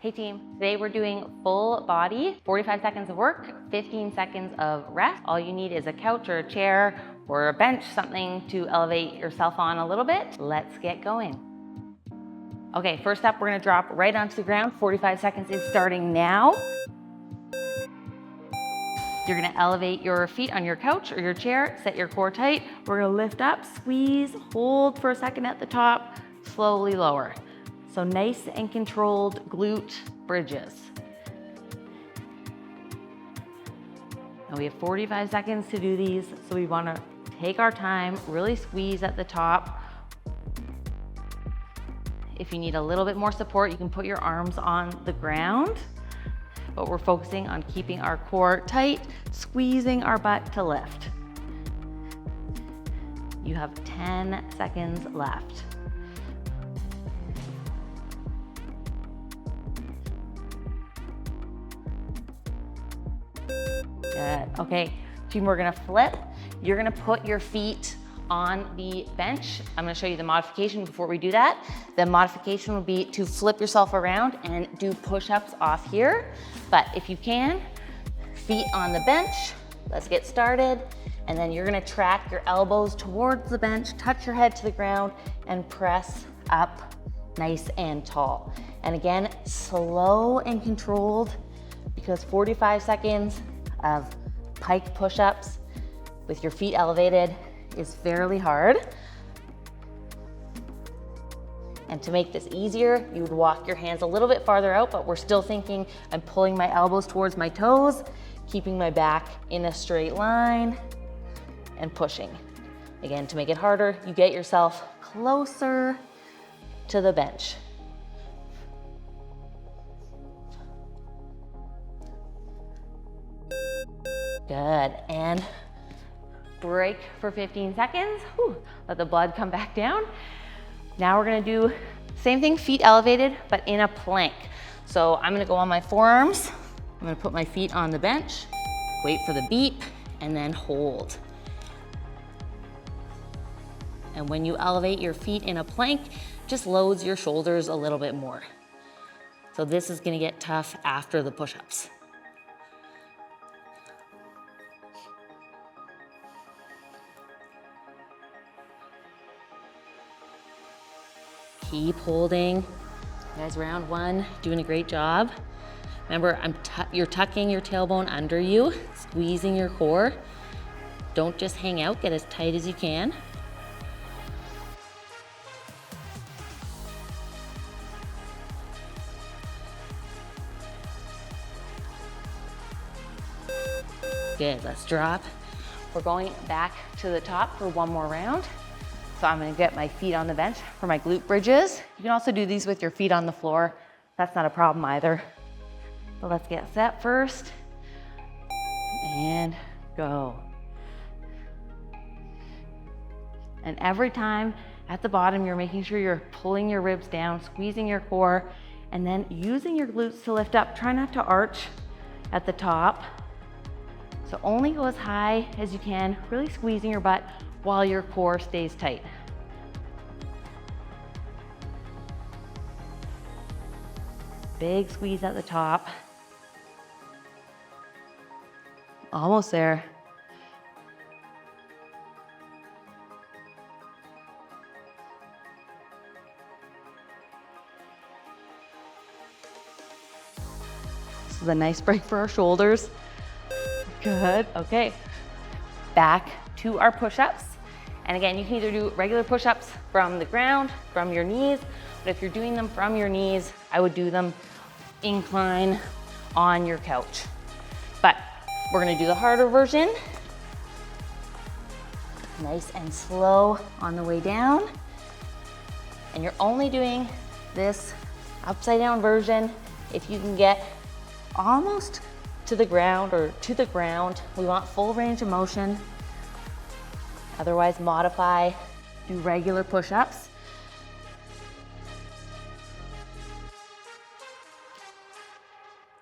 Hey team, today we're doing full body, 45 seconds of work, 15 seconds of rest. All you need is a couch or a chair or a bench, something to elevate yourself on a little bit. Let's get going. Okay, first up, we're gonna drop right onto the ground. 45 seconds is starting now. You're gonna elevate your feet on your couch or your chair, set your core tight. We're gonna lift up, squeeze, hold for a second at the top, slowly lower. So nice and controlled glute bridges. Now we have 45 seconds to do these, so we wanna take our time, really squeeze at the top. If you need a little bit more support, you can put your arms on the ground, but we're focusing on keeping our core tight, squeezing our butt to lift. You have 10 seconds left. Good. Okay, team, we're gonna flip. You're gonna put your feet on the bench. I'm gonna show you the modification before we do that. The modification would be to flip yourself around and do push-ups off here. But if you can, feet on the bench. Let's get started. And then you're gonna track your elbows towards the bench, touch your head to the ground, and press up nice and tall. And again, slow and controlled, because 45 seconds of pike push-ups with your feet elevated is fairly hard. And to make this easier, you would walk your hands a little bit farther out, but we're still thinking I'm pulling my elbows towards my toes, keeping my back in a straight line, and pushing. Again, to make it harder, you get yourself closer to the bench. Good, and break for 15 seconds. Whew. Let the blood come back down. Now we're gonna do same thing, feet elevated, but in a plank. So I'm gonna go on my forearms. I'm gonna put my feet on the bench, wait for the beep, and then hold. And when you elevate your feet in a plank, just loads your shoulders a little bit more. So this is gonna get tough after the push-ups. Keep holding. Guys, round one, doing a great job. Remember, you're tucking your tailbone under you, squeezing your core. Don't just hang out, get as tight as you can. Good, let's drop. We're going back to the top for one more round. So I'm gonna get my feet on the bench for my glute bridges. You can also do these with your feet on the floor. That's not a problem either. But let's get set first. And go. And every time at the bottom, you're making sure you're pulling your ribs down, squeezing your core, and then using your glutes to lift up. Try not to arch at the top. So only go as high as you can, really squeezing your butt while your core stays tight. Big squeeze at the top. Almost there. This is a nice break for our shoulders. Good, okay. Back to our push-ups. And again, you can either do regular push-ups from the ground, from your knees, but if you're doing them from your knees, I would do them incline on your couch. But we're gonna do the harder version. Nice and slow on the way down. And you're only doing this upside down version if you can get almost to the ground or to the ground. We want full range of motion. Otherwise, modify, do regular push-ups.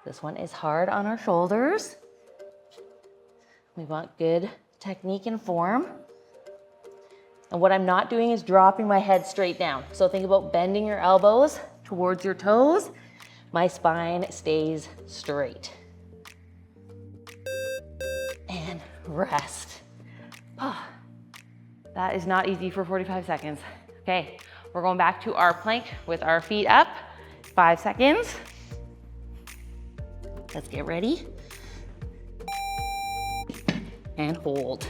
This one is hard on our shoulders. We want good technique and form. And what I'm not doing is dropping my head straight down. So think about bending your elbows towards your toes, my spine stays straight. And rest. Oh, that is not easy for 45 seconds. Okay, we're going back to our plank with our feet up. 5 seconds. Let's get ready. And hold.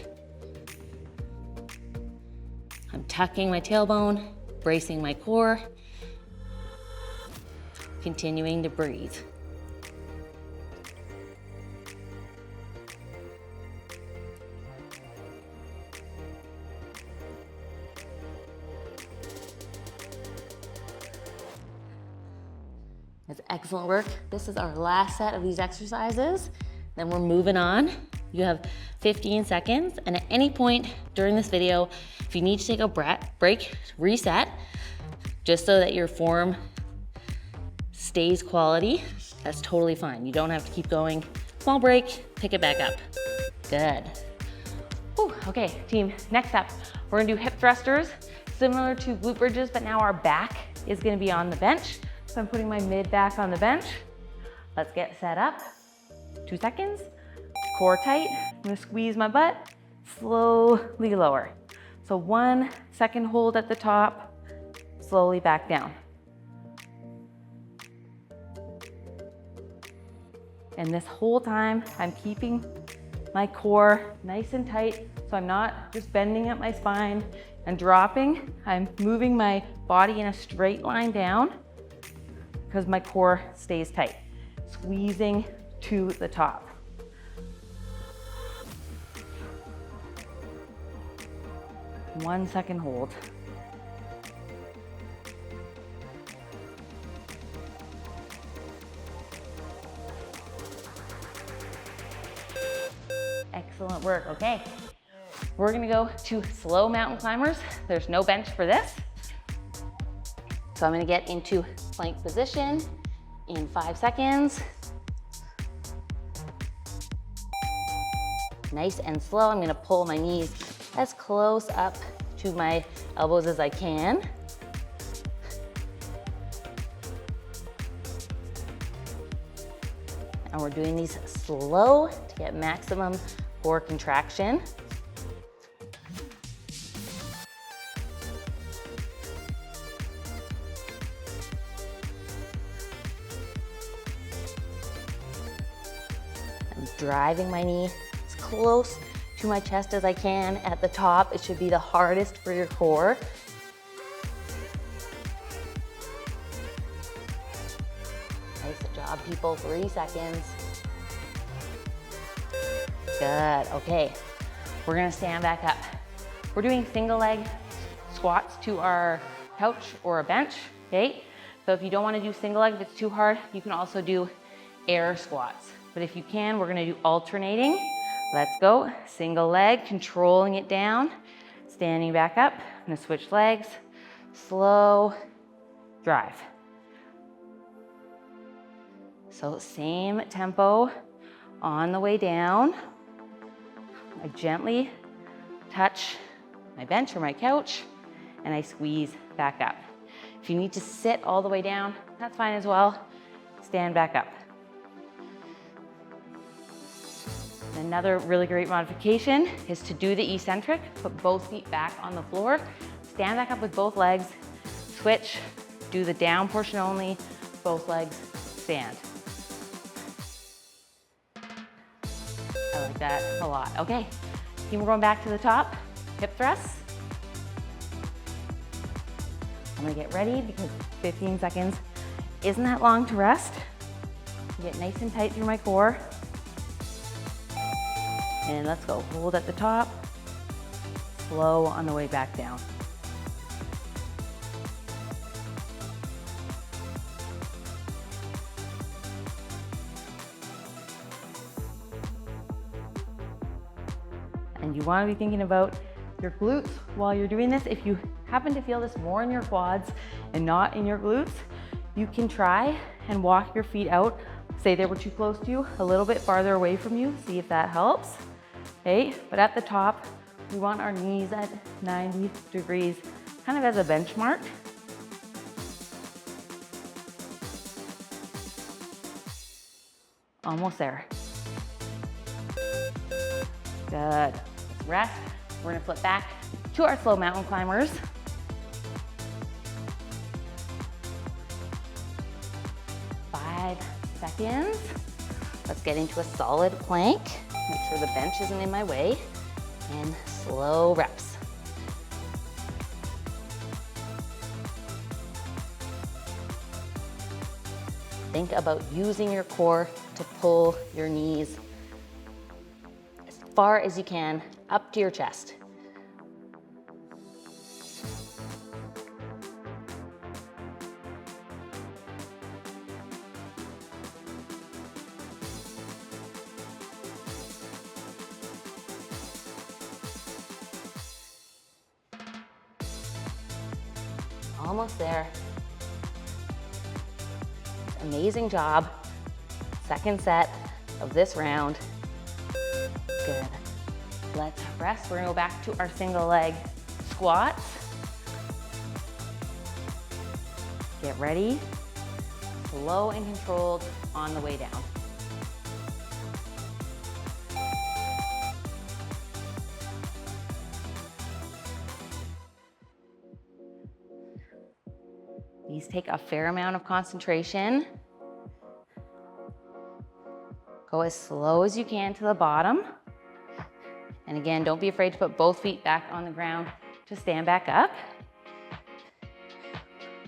I'm tucking my tailbone, bracing my core, continuing to breathe. That's excellent work. This is our last set of these exercises. Then we're moving on. You have 15 seconds, and at any point during this video, if you need to take a break, reset, just so that your form stays quality, that's totally fine. You don't have to keep going. Small break, pick it back up. Good. Whew, okay, team, next up, we're gonna do hip thrusters, similar to glute bridges, but now our back is gonna be on the bench. So I'm putting my mid back on the bench. Let's get set up. 2 seconds. Core tight. I'm gonna squeeze my butt, slowly lower. So 1 second hold at the top, slowly back down. And this whole time, I'm keeping my core nice and tight, so I'm not just bending at my spine and dropping. I'm moving my body in a straight line down because my core stays tight, squeezing to the top. One second hold. Excellent work, okay. We're gonna go to slow mountain climbers. There's no bench for this. So I'm gonna get into plank position in 5 seconds. Nice and slow, I'm gonna pull my knees as close up to my elbows as I can. And we're doing these slow to get maximum core contraction. I'm driving my knee as close to my chest as I can. At the top, it should be the hardest for your core. Nice job, people. 3 seconds. Good, okay. We're gonna stand back up. We're doing single leg squats to our couch or a bench, okay? So if you don't wanna do single leg, if it's too hard, you can also do air squats. But if you can, we're gonna do alternating. Let's go. Single leg, controlling it down, standing back up. I'm gonna switch legs, slow, drive. So same tempo on the way down. I gently touch my bench or my couch and I squeeze back up. If you need to sit all the way down, that's fine as well. Stand back up. Another really great modification is to do the eccentric, put both feet back on the floor, stand back up with both legs, switch, do the down portion only, both legs, stand. I like that a lot. Okay, team, we're going back to the top, hip thrusts. I'm gonna get ready because 15 seconds isn't that long to rest. Get nice and tight through my core. And let's go, hold at the top, slow on the way back down. And you wanna be thinking about your glutes while you're doing this. If you happen to feel this more in your quads and not in your glutes, you can try and walk your feet out. Say they were too close to you, a little bit farther away from you, see if that helps. Okay, but at the top, we want our knees at 90 degrees, kind of as a benchmark. Almost there. Good. Rest. We're gonna flip back to our slow mountain climbers. Five seconds. Let's get into a solid plank. Make sure the bench isn't in my way. And slow reps. Think about using your core to pull your knees as far as you can up to your chest. Almost there. Amazing job. Second set of this round. Good. Let's rest. We're gonna go back to our single leg squats. Get ready. Slow and controlled on the way down. These take a fair amount of concentration. Go as slow as you can to the bottom. And again, don't be afraid to put both feet back on the ground to stand back up.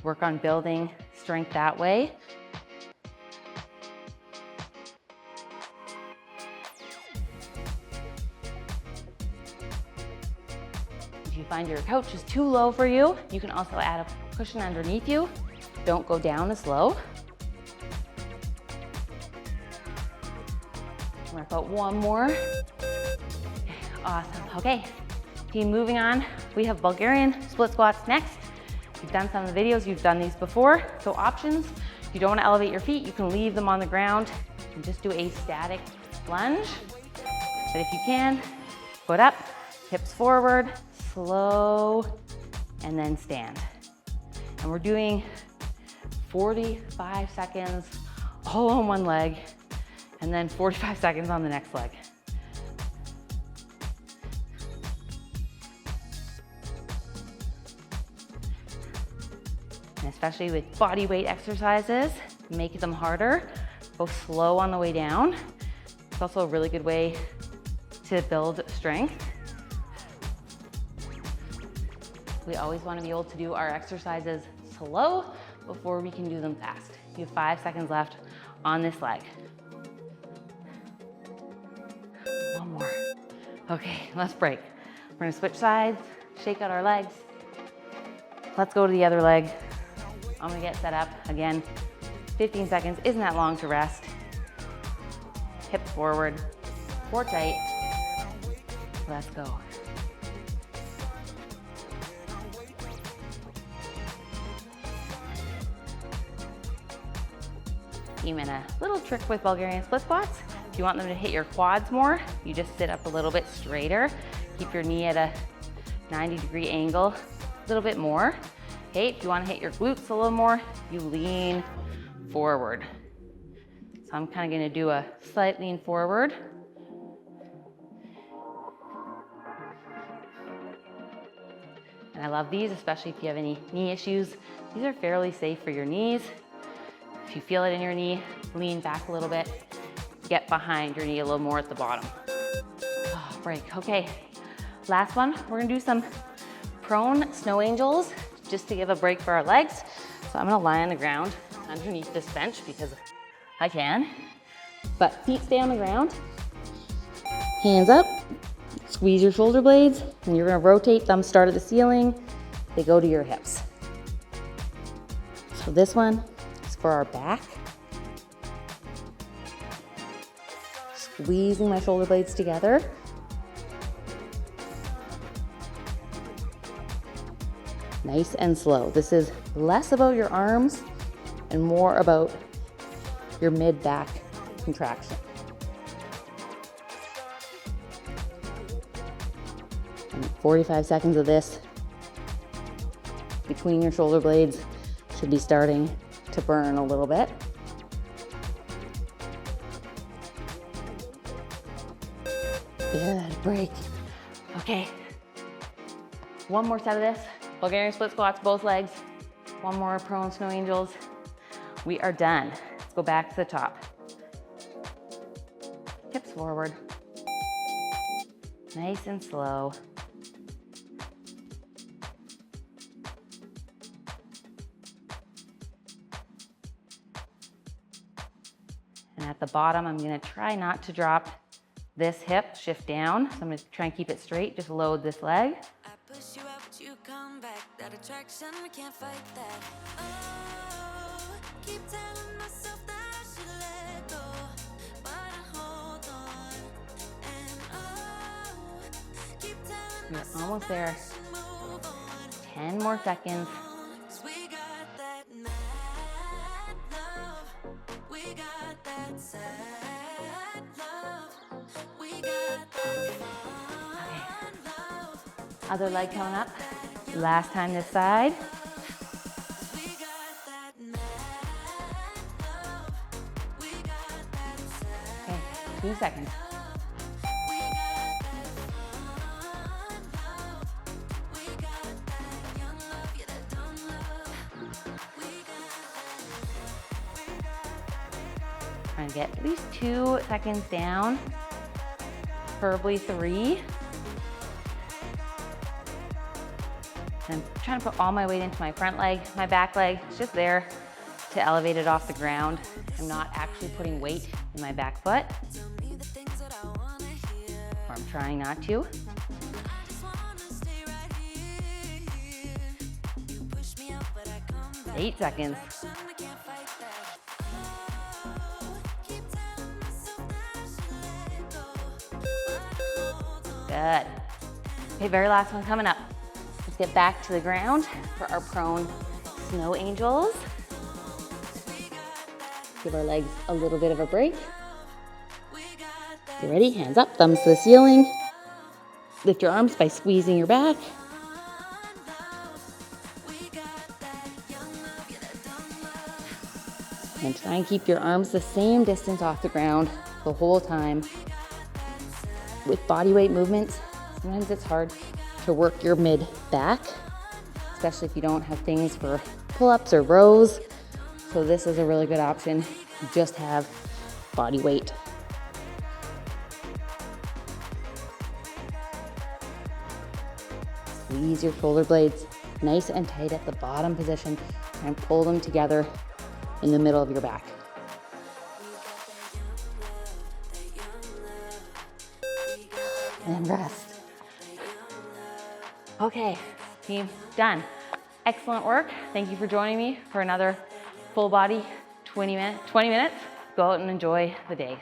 Work on building strength that way. If you find your couch is too low for you, you can also add a cushion underneath you. Don't go down as low. Wrap out one more. Awesome. Okay, team, moving on. We have Bulgarian split squats next. You've done some of the videos, you've done these before. So options, if you don't want to elevate your feet, you can leave them on the ground and just do a static lunge. But if you can, foot up, hips forward, slow, and then stand. And we're doing 45 seconds all on one leg, and then 45 seconds on the next leg. And especially with body weight exercises, make them harder. Go slow on the way down. It's also a really good way to build strength. We always want to be able to do our exercises slow before we can do them fast. You have 5 seconds left on this leg. One more. Okay, let's break. We're gonna switch sides, shake out our legs. Let's go to the other leg. I'm gonna get set up again. 15 seconds isn't that long to rest. Hips forward, core tight. Let's go. Even a little trick with Bulgarian split squats. If you want them to hit your quads more, you just sit up a little bit straighter. Keep your knee at a 90-degree angle, a little bit more. Okay, if you want to hit your glutes a little more, you lean forward. So I'm kind of going to do a slight lean forward. And I love these, especially if you have any knee issues. These are fairly safe for your knees. If you feel it in your knee, lean back a little bit. Get behind your knee a little more at the bottom. Oh, break. Okay, last one. We're gonna do some prone snow angels just to give a break for our legs. So I'm gonna lie on the ground underneath this bench because I can. But feet stay on the ground. Hands up. Squeeze your shoulder blades, and you're gonna rotate, thumbs start at the ceiling. They go to your hips. So this one is for our back. Squeezing my shoulder blades together. Nice and slow. This is less about your arms and more about your mid-back contraction. And 45 seconds of this between your shoulder blades should be starting to burn a little bit. Good, break. Okay. One more set of this. Bulgarian split squats, both legs. One more prone snow angels. We are done. Let's go back to the top. Hips forward. Nice and slow. And at the bottom, I'm gonna try not to drop this hip, shift down. So I'm gonna try and keep it straight, just load this leg. I push you out, but you come back. That attraction, we can't fight that. Oh, keep telling myself that I should let go, but I hold on. And oh, keep telling You're myself almost that I there. should move on. 10 more seconds. 'Cause we got that mad love. We got that sad love. We got that fun love. Other leg coming up. Last time this side. We got that mad love. We got that sad. Okay, 2 seconds. We got that fun love. We got that young love, yeah, that dumb love. We got Trying to get at least 2 seconds down, preferably 3. And I'm trying to put all my weight into my front leg. My back leg is just there to elevate it off the ground. I'm not actually putting weight in my back foot, tell me the things that I wanna hear. or I'm trying not to. I just wanna stay right here. You push me out, but I come back. 8 seconds. Attraction, we can't fight that. Oh, keep telling myself that I should let go, but I hold on. Good. Okay, very last one coming up. Let's get back to the ground for our prone snow angels. Give our legs a little bit of a break. You ready? Hands up, thumbs to the ceiling. Lift your arms by squeezing your back. And try and keep your arms the same distance off the ground the whole time. With body weight movements, sometimes it's hard to work your mid back, especially if you don't have things for pull-ups or rows. So this is a really good option. You just have body weight. Squeeze your shoulder blades nice and tight at the bottom position and pull them together in the middle of your back. And rest. Okay, team, done. Excellent work. Thank you for joining me for another full body 20 minutes. Go out and enjoy the day.